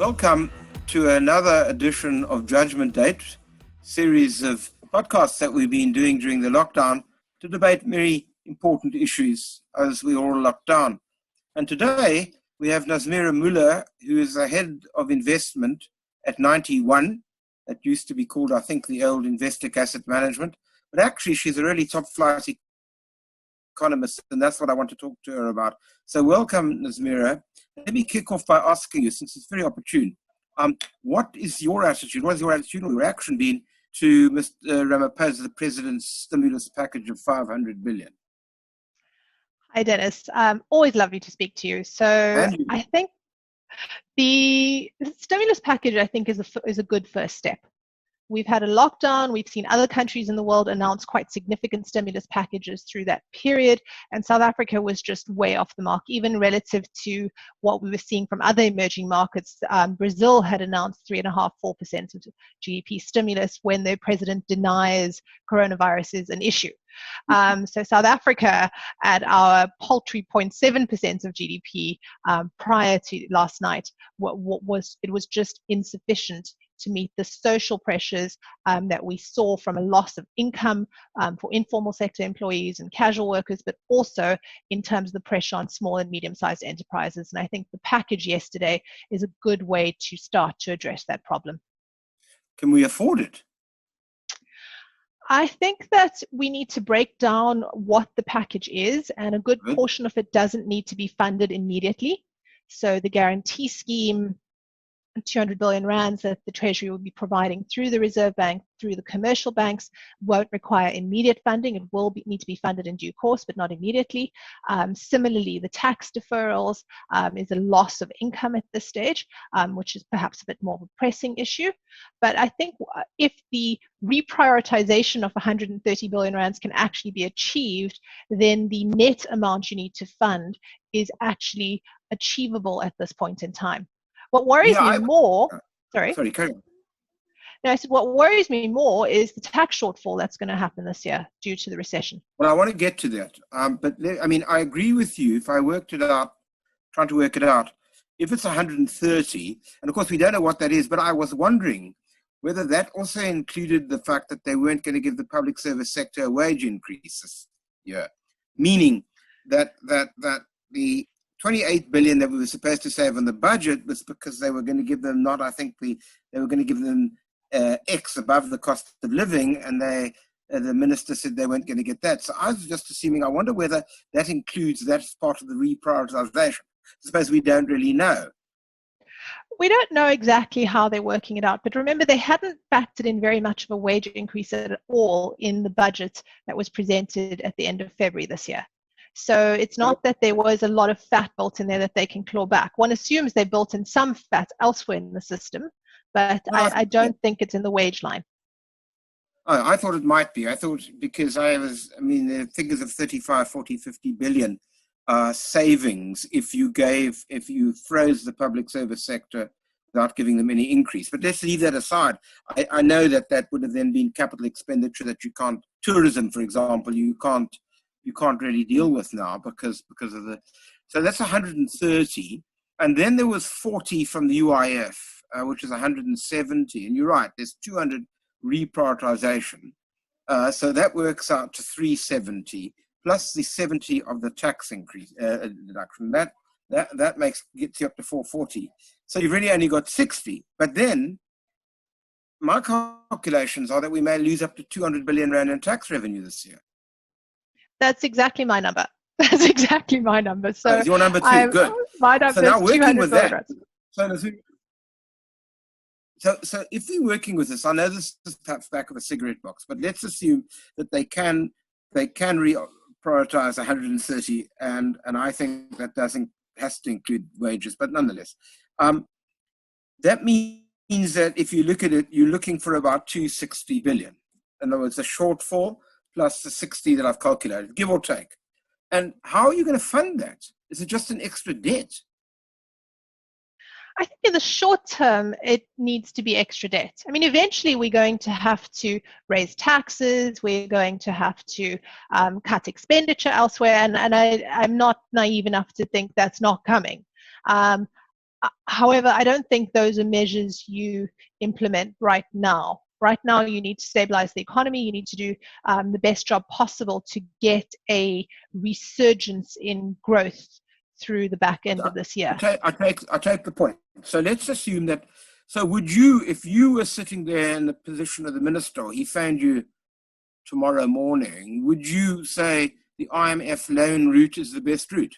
Welcome to another edition of Judgment Date, series of podcasts that we've been doing during the lockdown to debate very important issues as we all locked down. And today we have Nazmeera Moola, who is the head of investment at 91. That used to be called, I think, the old Investec Asset Management. But actually, she's a really top-flight economist, and that's what I want to talk to her about. So welcome, Nazmeera. Let me kick off by asking you, since it's very opportune, what is your attitude, what has your attitude or reaction been to Mr. Ramaphosa, the president's stimulus package of 500 billion? Hi, Dennis. Always lovely to speak to you. So I think the stimulus package, is a good first step. We've had a lockdown. We've seen other countries in the world announce quite significant stimulus packages through that period. And South Africa was just way off the mark, even relative to what we were seeing from other emerging markets. Brazil had announced 3.5–4% of GDP stimulus when their president denies coronavirus is an issue. So South Africa, at our paltry 0.7% of GDP prior to last night, it was just insufficient to meet the social pressures that we saw from a loss of income for informal sector employees and casual workers, but also in terms of the pressure on small and medium-sized enterprises. And I think the package yesterday is a good way to start to address that problem. Can we afford it? I think that we need to break down what the package is, and a good portion of it doesn't need to be funded immediately. So the guarantee scheme, 200 billion rands that the Treasury will be providing through the Reserve Bank, through the commercial banks, won't require immediate funding. It will need to be funded in due course, but not immediately. Similarly, the tax deferrals is a loss of income at this stage, which is perhaps a bit more of a pressing issue. But I think if the reprioritization of 130 billion rands can actually be achieved, then the net amount you need to fund is actually achievable at this point in time. What worries me more, Sorry, carry on. No, I said what worries me more is the tax shortfall that's going to happen this year due to the recession. Well, I want to get to that. I agree with you. If I worked it out, trying to work it out, if it's 130, and of course we don't know what that is, but I was wondering whether that also included the fact that they weren't going to give the public service sector a wage increase this year, meaning that the 28 billion that we were supposed to save on the budget was because they were going to give them they were going to give them X above the cost of living, and the minister said they weren't going to get that. So I was just assuming, I wonder whether that includes that as part of the reprioritization. I suppose we don't really know. We don't know exactly how they're working it out, but remember, they hadn't factored in very much of a wage increase at all in the budget that was presented at the end of February this year. So it's not that there was a lot of fat built in there that they can claw back. One assumes they built in some fat elsewhere in the system, but I don't think it's in the wage line. Oh, I thought it might be. I thought because the figures of 35, 40, 50 billion savings if you froze the public service sector without giving them any increase. But let's leave that aside. I know that would have then been capital expenditure that you can't, tourism, for example, you can't really deal with now because of so that's 130, and then there was 40 from the UIF, which is 170, and you're right, there's 200 reprioritization, so that works out to 370 plus the 70 of the tax increase deduction. That gets you up to 440. So you've really only got 60, but then my calculations are that we may lose up to 200 billion rand in tax revenue this year. That's exactly my number. That's exactly my number. So it's your number too. Good. My number so now is working with that. So if we're working with this, I know this is perhaps back of a cigarette box, but let's assume that they can reprioritize 130, and I think that has to include wages, but nonetheless, that means that if you look at it, you're looking for about 260 billion. In other words, a shortfall plus the 60 that I've calculated, give or take. And how are you going to fund that? Is it just an extra debt? I think in the short term, it needs to be extra debt. I mean, eventually we're going to have to raise taxes. We're going to have to cut expenditure elsewhere. And I'm not naive enough to think that's not coming. However, I don't think those are measures you implement right now. Right now, you need to stabilize the economy. You need to do the best job possible to get a resurgence in growth through the back end of this year. I take the point. So let's assume that. So would you, if you were sitting there in the position of the minister, or he phoned you tomorrow morning, would you say the IMF loan route is the best route?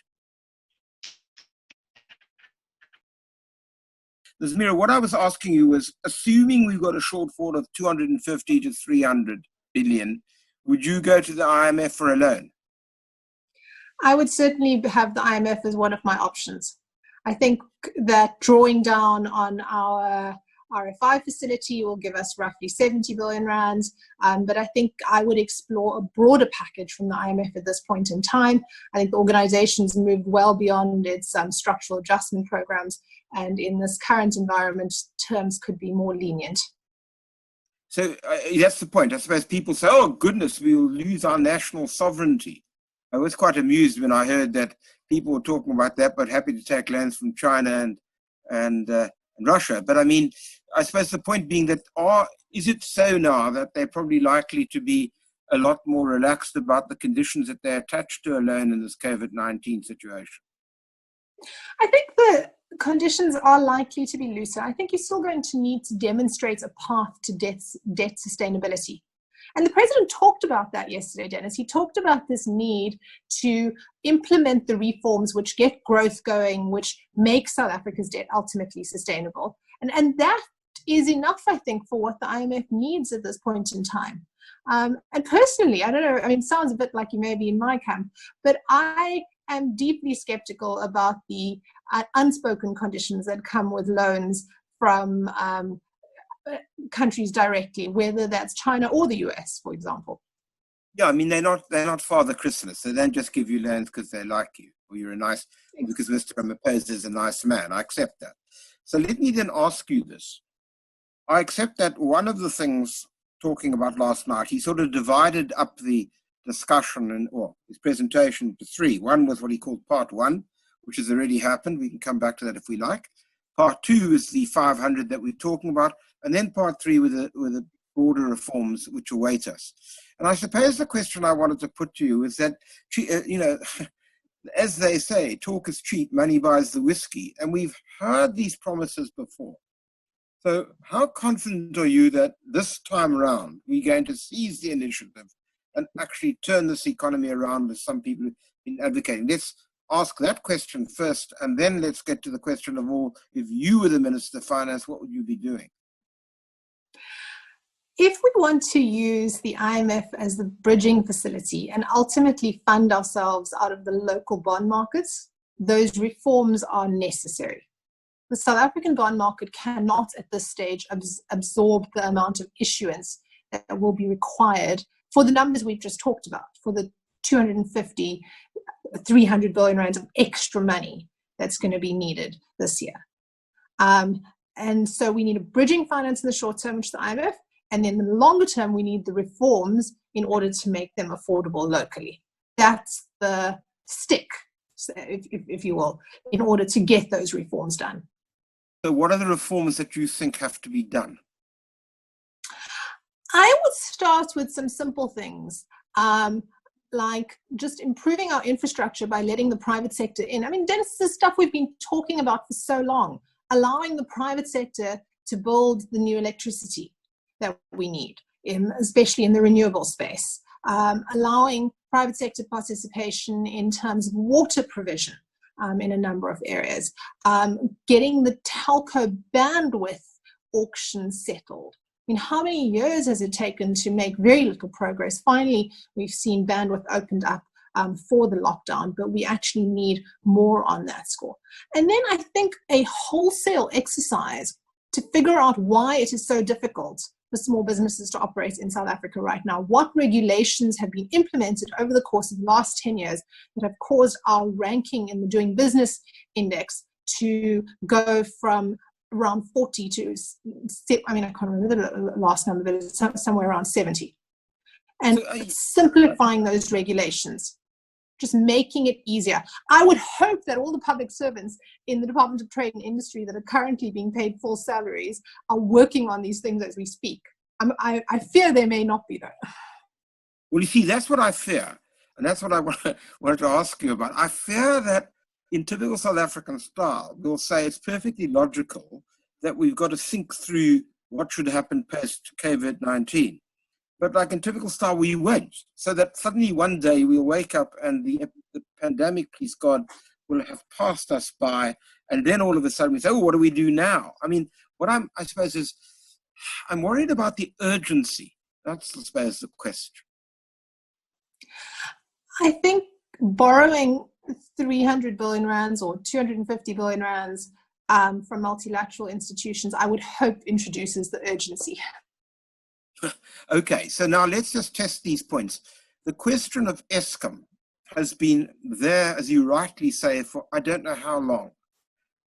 Nazmeera, what I was asking you was, assuming we've got a shortfall of 250 to 300 billion, would you go to the IMF for a loan? I would certainly have the IMF as one of my options. I think that drawing down on our RFI facility will give us roughly 70 billion rands, but I think I would explore a broader package from the IMF at this point in time. I think the organization's moved well beyond its structural adjustment programs, and in this current environment, terms could be more lenient. So that's the point. I suppose people say, oh goodness, we'll lose our national sovereignty. I was quite amused when I heard that people were talking about that, but happy to take loans from China and Russia. But I mean, I suppose the point being that is it so now that they're probably likely to be a lot more relaxed about the conditions that they attach to a loan in this COVID-19 situation? I think the conditions are likely to be looser. I think you're still going to need to demonstrate a path to debt sustainability. And the president talked about that yesterday, Dennis. He talked about this need to implement the reforms which get growth going, which make South Africa's debt ultimately sustainable. And that is enough, I think, for what the IMF needs at this point in time. And personally, I don't know, I mean, it sounds a bit like you may be in my camp, but I am deeply skeptical about the unspoken conditions that come with loans from countries directly, whether that's China or the US, for example. Yeah, I mean, they're not Father Christmas. They don't just give you loans because they like you, or you're because Mr. Ramaphosa is a nice man. I accept that. So let me then ask you this. I accept that one of the things talking about last night, he sort of divided up the discussion or his presentation into three. One was what he called part one, which has already happened. We can come back to that if we like. Part two is the 500 that we're talking about. And then part three with the broader reforms which await us. And I suppose the question I wanted to put to you is that, as they say, talk is cheap, money buys the whiskey. And we've heard these promises before. So how confident are you that this time around we're going to seize the initiative and actually turn this economy around, as some people have been advocating? Let's ask that question first, and then let's get to the question of all, if you were the Minister of Finance, what would you be doing? If we want to use the IMF as the bridging facility and ultimately fund ourselves out of the local bond markets, those reforms are necessary. The South African bond market cannot at this stage absorb the amount of issuance that will be required for the numbers we've just talked about, for the 250, 300 billion rands of extra money that's going to be needed this year. And so we need a bridging finance in the short term, which is the IMF, and then in the longer term, we need the reforms in order to make them affordable locally. That's the stick, if you will, in order to get those reforms done. So what are the reforms that you think have to be done? I would start with some simple things, like just improving our infrastructure by letting the private sector in. I mean, Dennis, this is stuff we've been talking about for so long, allowing the private sector to build the new electricity that we need, especially in the renewable space, allowing private sector participation in terms of water provision in a number of areas, getting the telco bandwidth auction settled. I mean, how many years has it taken to make very little progress? Finally, we've seen bandwidth opened up for the lockdown, but we actually need more on that score. And then I think a wholesale exercise to figure out why it is so difficult for small businesses to operate in South Africa right now. What regulations have been implemented over the course of the last 10 years that have caused our ranking in the Doing Business Index to go from around 40 to, I mean, I can't remember the last number, but it's somewhere around 70. And simplifying those regulations. just making it easier. I would hope that all the public servants in the Department of Trade and Industry that are currently being paid full salaries are working on these things as we speak. I fear they may not be, though. Well, you see, that's what I fear. And that's what I wanted to ask you about. I fear that in typical South African style, we'll say it's perfectly logical that we've got to think through what should happen post-COVID-19. But like in typical style, we won't. So that suddenly one day we'll wake up and the pandemic, please God, will have passed us by. And then all of a sudden we say, oh, what do we do now? I mean, what I suppose is, I'm worried about the urgency. That's, I suppose, the question. I think borrowing 300 billion rands or 250 billion rands from multilateral institutions, I would hope introduces the urgency. Okay, so now let's just test these points. The question of Eskom has been there, as you rightly say, for I don't know how long.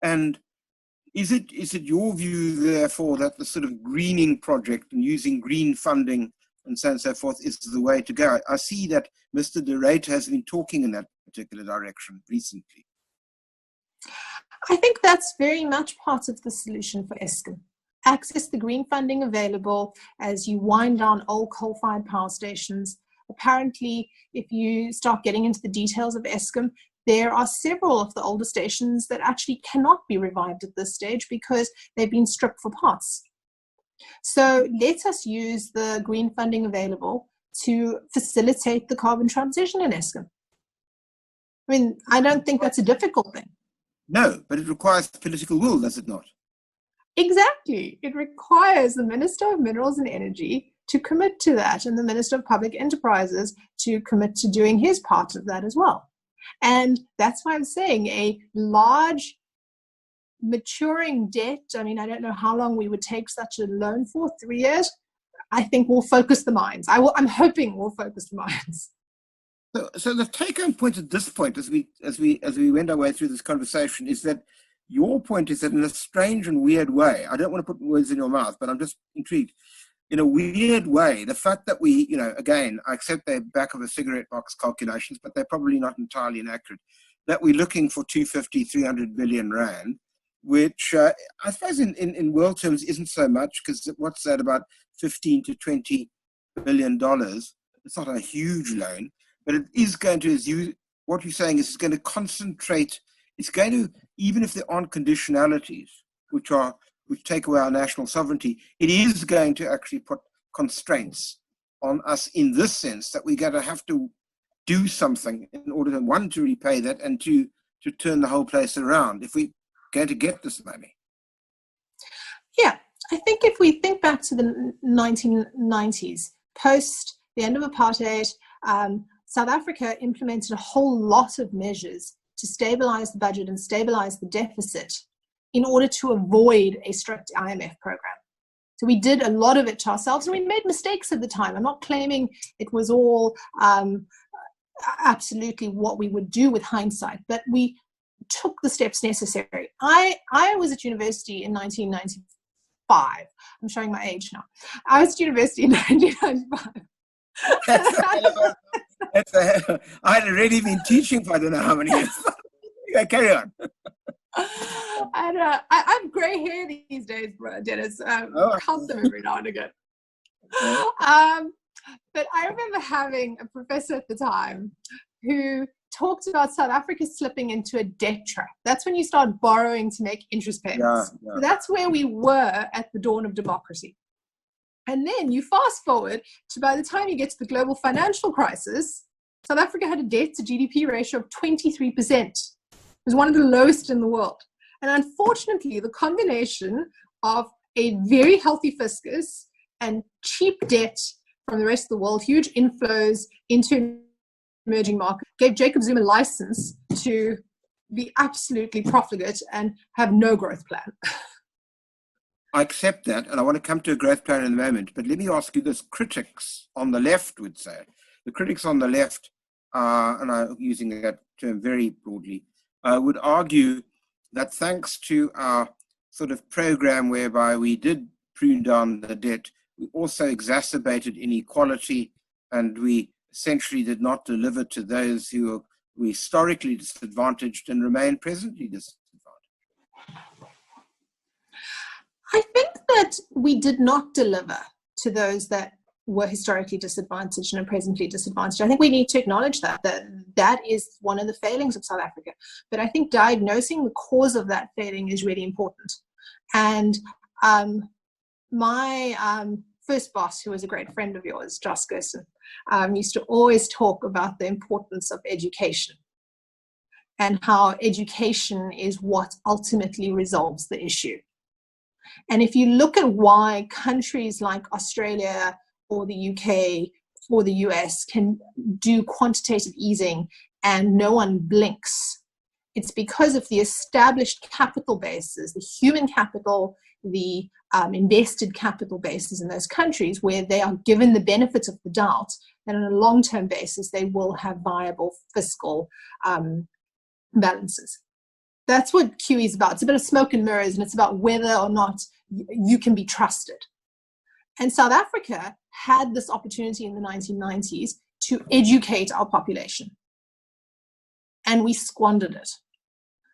And is it your view, therefore, that the sort of greening project and using green funding and so on and so forth is the way to go? I see that Mr. De Ruyter has been talking in that particular direction recently. I think that's very much part of the solution for Eskom. Access the green funding available as you wind down old coal-fired power stations. Apparently, if you start getting into the details of Eskom, there are several of the older stations that actually cannot be revived at this stage because they've been stripped for parts. So let us use the green funding available to facilitate the carbon transition in Eskom. I mean, I don't think that's a difficult thing. No, but it requires political will, does it not? Exactly. It requires the Minister of Minerals and Energy to commit to that and the Minister of Public Enterprises to commit to doing his part of that as well. And that's why I'm saying a large maturing debt, I mean, I don't know how long we would take such a loan for, 3 years, I think will focus the minds. I'm hoping will focus the minds. So the take-home point at this point, as we went our way through this conversation, is that your point is that in a strange and weird way, I don't want to put words in your mouth, but I'm just intrigued. In a weird way, the fact that we, again, I accept they're back of a cigarette box calculations, but they're probably not entirely inaccurate, that we're looking for 250, 300 billion rand, which I suppose in world terms isn't so much, because what's that, about 15 to 20 billion dollars? It's not a huge loan, but it is going to, what you're saying is it's going to concentrate, it's going to, even if there aren't conditionalities, which take away our national sovereignty, it is going to actually put constraints on us in this sense that we're going to have to do something in order to, one, to repay that, and two, to turn the whole place around if we're going to get this money. Yeah, I think if we think back to the 1990s, post the end of apartheid, South Africa implemented a whole lot of measures to stabilize the budget and stabilize the deficit in order to avoid a strict IMF program. So we did a lot of it to ourselves, and we made mistakes at the time. I'm not claiming it was all absolutely what we would do with hindsight, but we took the steps necessary. I was at university in 1995. I'm showing my age now. I was at university in 1995. I had already been teaching for I don't know how many years. Yeah, carry on. I have grey hair these days, Dennis. Count them every now and again. But I remember having a professor at the time who talked about South Africa slipping into a debt trap. That's when you start borrowing to make interest payments. Yeah. So that's where we were at the dawn of democracy. And then you fast forward to by the time you get to the global financial crisis, South Africa had a debt to GDP ratio of 23%. It was one of the lowest in the world. And unfortunately, the combination of a very healthy fiscus and cheap debt from the rest of the world, huge inflows into emerging markets, gave Jacob Zuma license to be absolutely profligate and have no growth plan. I accept that, and I want to come to a growth plan in a moment, but let me ask you this. Critics on the left would say, the critics on the left, and I'm using that term very broadly, would argue that thanks to our sort of program whereby we did prune down the debt, we also exacerbated inequality, and we essentially did not deliver to those who we're historically disadvantaged and remain presently disadvantaged? I think that we did not deliver to those that were historically disadvantaged and are presently disadvantaged. I think we need to acknowledge that is one of the failings of South Africa. But I think diagnosing the cause of that failing is really important. And my first boss, who was a great friend of yours, Joss Gerson, used to always talk about the importance of education and how education is what ultimately resolves the issue. And if you look at why countries like Australia or the UK or the US can do quantitative easing and no one blinks, it's because of the established capital bases, the human capital, the invested capital bases in those countries, where they are given the benefit of the doubt, and on a long-term basis, they will have viable fiscal balances. That's what QE is about. It's a bit of smoke and mirrors, and it's about whether or not you can be trusted. And South Africa had this opportunity in the 1990s to educate our population, and we squandered it.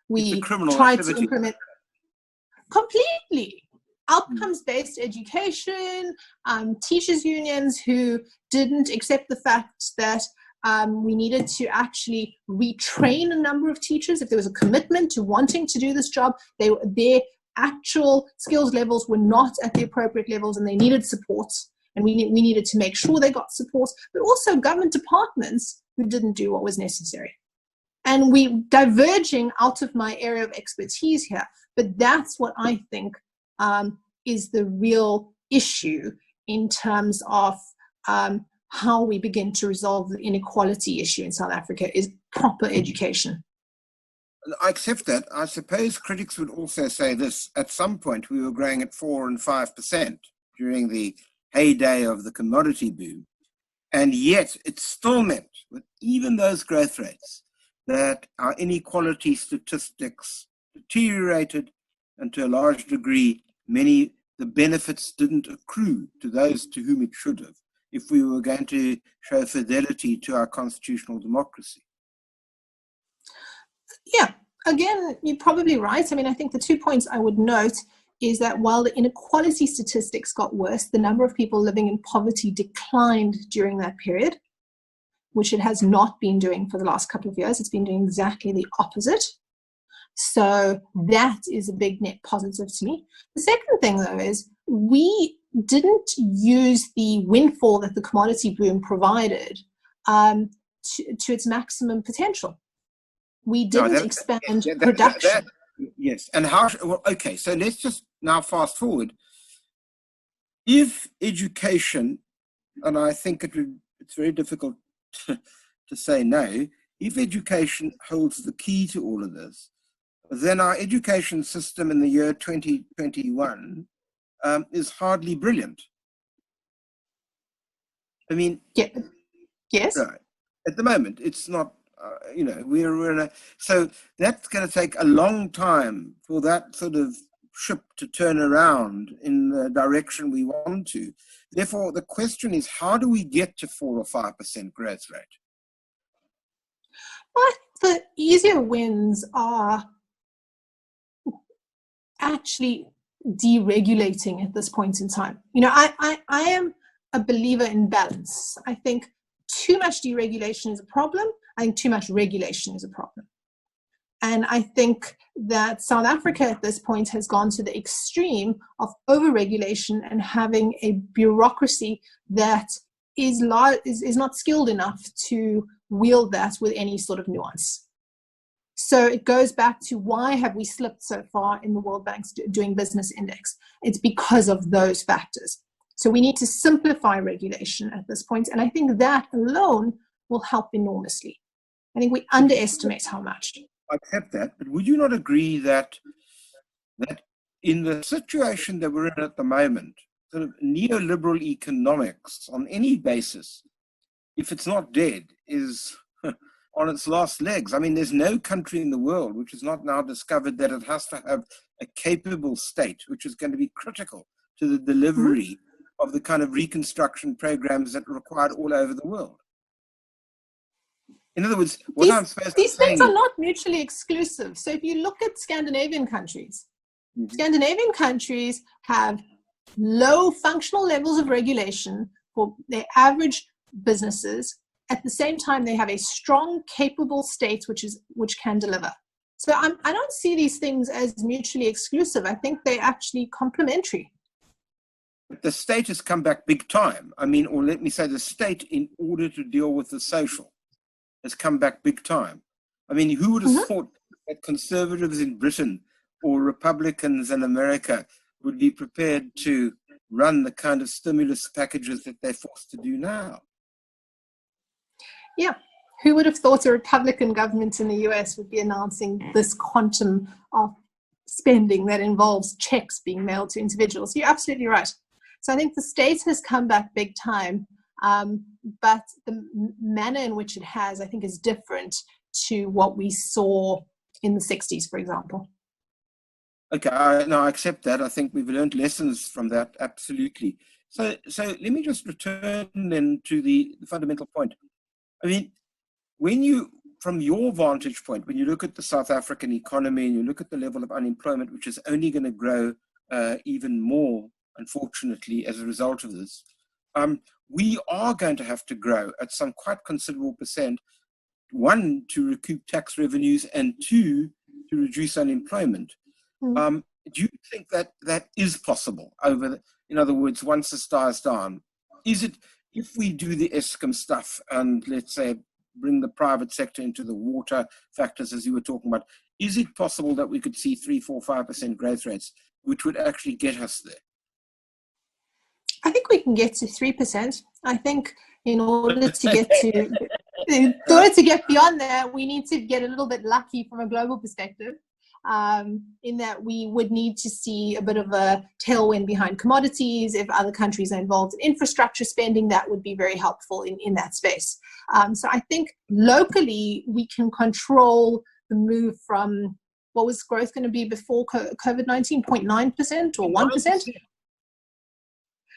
We tried to implement completely outcomes-based education, teachers' unions who didn't accept the fact that we needed to actually retrain a number of teachers. If there was a commitment to wanting to do this job, their actual skills levels were not at the appropriate levels, and they needed support. And we needed to make sure they got support, but also government departments who didn't do what was necessary. And we diverging out of my area of expertise here, but that's what I think is the real issue in terms of how we begin to resolve the inequality issue in South Africa is proper education. I accept that. I suppose critics would also say this: at some point we were growing at 4 and 5% during the heyday of the commodity boom, and yet it still meant, with even those growth rates, that our inequality statistics deteriorated, and to a large degree, the benefits didn't accrue to those to whom it should have, if we were going to show fidelity to our constitutional democracy. Yeah, again, you're probably right. I mean, I think the 2 points I would note is that while the inequality statistics got worse, the number of people living in poverty declined during that period, which it has not been doing for the last couple of years. It's been doing exactly the opposite. So that is a big net positive to me. The second thing, though, is we didn't use the windfall that the commodity boom provided to its maximum potential. We didn't expand production. Yes, and how? Well, okay, so let's just now fast forward. If education, and I think it's very difficult to say no, if education holds the key to all of this, then our education system in the year 2021 is hardly brilliant. I mean, yeah. Yes. Right. At the moment, it's not. We're in a, so that's going to take a long time for that sort of ship to turn around in the direction we want to. Therefore, the question is, how do we get to 4 or 5% growth rate? Well, I think the easier wins are actually deregulating at this point in time. I am a believer in balance. I think too much deregulation is a problem. I think too much regulation is a problem. And I think that South Africa at this point has gone to the extreme of over-regulation and having a bureaucracy that is not skilled enough to wield that with any sort of nuance. So it goes back to, why have we slipped so far in the World Bank's Doing Business Index? It's because of those factors. So we need to simplify regulation at this point, and I think that alone will help enormously. I think we underestimate how much. I accept that, but would you not agree that in the situation that we're in at the moment, sort of neoliberal economics on any basis, if it's not dead, is on its last legs? I mean, there's no country in the world which has not now discovered that it has to have a capable state, which is going to be critical to the delivery of the kind of reconstruction programs that are required all over the world. In other words, what I'm supposed to these say things are not mutually exclusive. So if you look at Scandinavian countries, Scandinavian countries have low functional levels of regulation for their average businesses. At the same time, they have a strong, capable state which can deliver. So I don't see these things as mutually exclusive. I think they're actually complementary. The state has come back big time. I mean, or let me say the state, in order to deal with the social, has come back big time. I mean, who would have thought that conservatives in Britain or Republicans in America would be prepared to run the kind of stimulus packages that they're forced to do now? Yeah. Who would have thought a Republican government in the US would be announcing this quantum of spending that involves checks being mailed to individuals? You're absolutely right. So I think the state has come back big time, but the manner in which it has, I think, is different to what we saw in the 60s, for example. Okay, no, I accept that. I think we've learned lessons from that, absolutely. So let me just return then to the fundamental point. I mean, when you, from your vantage point, when you look at the South African economy and you look at the level of unemployment, which is only going to grow even more, unfortunately, as a result of this, we are going to have to grow at some quite considerable percent, one, to recoup tax revenues, and two, to reduce unemployment. Do you think that that is possible in other words, once it dies down? Is it, if we do the Eskom stuff and let's say bring the private sector into the water factors, as you were talking about, is it possible that we could see 3%, 4%, 5% growth rates, which would actually get us there? I think we can get to 3%. I think in order to get beyond that, we need to get a little bit lucky from a global perspective, in that we would need to see a bit of a tailwind behind commodities. If other countries are involved in infrastructure spending, that would be very helpful in that space. So I think locally we can control the move from, what was growth going to be before COVID-19, 0.9% or 1%?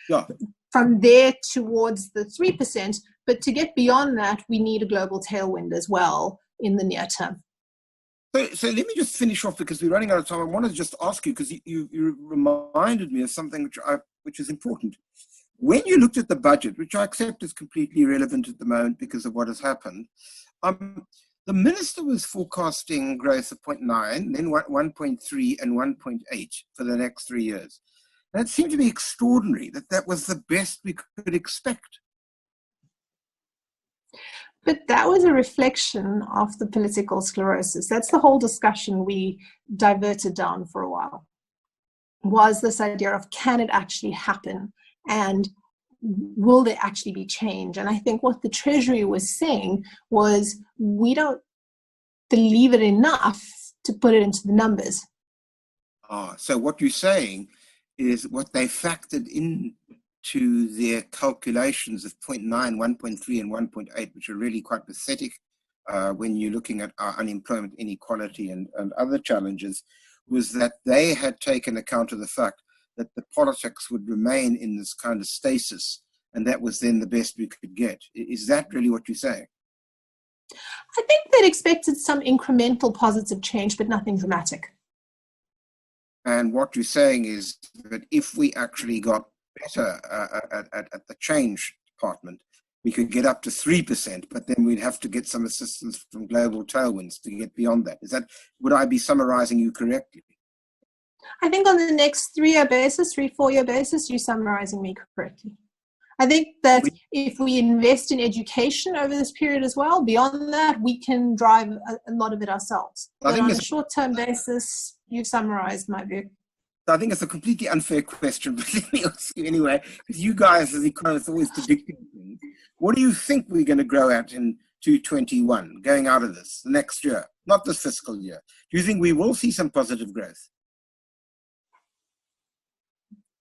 Yeah. From there towards the 3%, but to get beyond that, we need a global tailwind as well in the near term. So let me just finish off, because we're running out of time. I want to just ask you, because you reminded me of something which is important. When you looked at the budget, which I accept is completely irrelevant at the moment because of what has happened, the minister was forecasting growth of 0.9, then 1.3 and 1.8 for the next 3 years. And it seemed to be extraordinary that was the best we could expect. But that was a reflection of the political sclerosis. That's the whole discussion we diverted down for a while, was this idea of, can it actually happen? And will there actually be change? And I think what the Treasury was saying was, we don't believe it enough to put it into the numbers. So what you're saying is what they factored into their calculations of 0.9, 1.3 and 1.8, which are really quite pathetic when you're looking at our unemployment inequality and other challenges, was that they had taken account of the fact that the politics would remain in this kind of stasis, and that was then the best we could get. Is that really what you're saying? I think they'd expected some incremental positive change, but nothing dramatic. And what you're saying is that if we actually got better at the change department, we could get up to 3%, but then we'd have to get some assistance from global tailwinds to get beyond that. Would I be summarizing you correctly? I think on the next 3-year basis, 4-year basis, you're summarizing me correctly. I think that if we invest in education over this period as well, beyond that, we can drive a lot of it ourselves. But on a short-term basis, you've summarized my view. I think it's a completely unfair question, but let me ask you anyway, because you guys as economists always predicting things. What do you think we're going to grow at in 2021, going out of this, the next year, not this fiscal year? Do you think we will see some positive growth?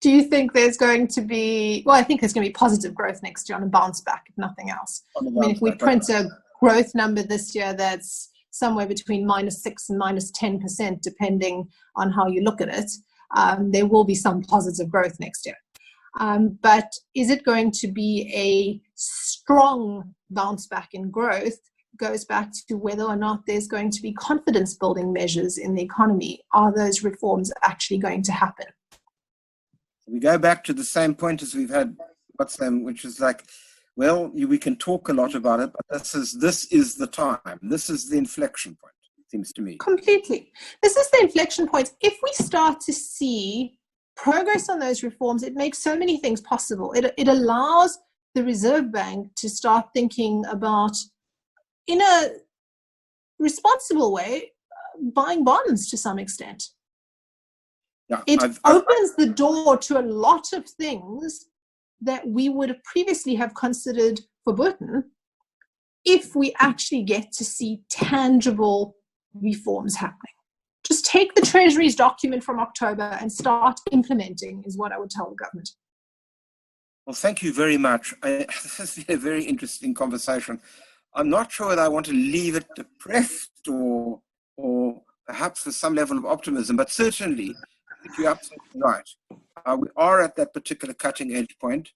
Do you think there's going to be, well, I think there's going to be positive growth next year on a bounce back, if nothing else. I mean, if we print a growth number this year that's somewhere between -6 and -10%, depending on how you look at it, there will be some positive growth next year. But is it going to be a strong bounce back in growth goes back to whether or not there's going to be confidence building measures in the economy. Are those reforms actually going to happen? We go back to the same point as we've had, which is like, well, we can talk a lot about it, but this is the time. This is the inflection point, it seems to me. Completely. This is the inflection point. If we start to see progress on those reforms, it makes so many things possible. It allows the Reserve Bank to start thinking about, in a responsible way, buying bonds to some extent. Yeah, it opens the door to a lot of things that we would previously have considered forbidden if we actually get to see tangible reforms happening. Just take the Treasury's document from October and start implementing is what I would tell the government. Well, thank you very much. This has been a very interesting conversation. I'm not sure that I want to leave it depressed or perhaps with some level of optimism, but certainly, I think you're absolutely right. We are at that particular cutting edge point,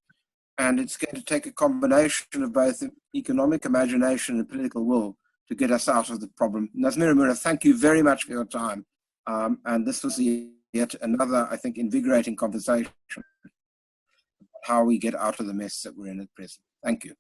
and it's going to take a combination of both economic imagination and political will to get us out of the problem. Nazmeera Moola, thank you very much for your time. And this was yet another, I think, invigorating conversation about how we get out of the mess that we're in at present. Thank you.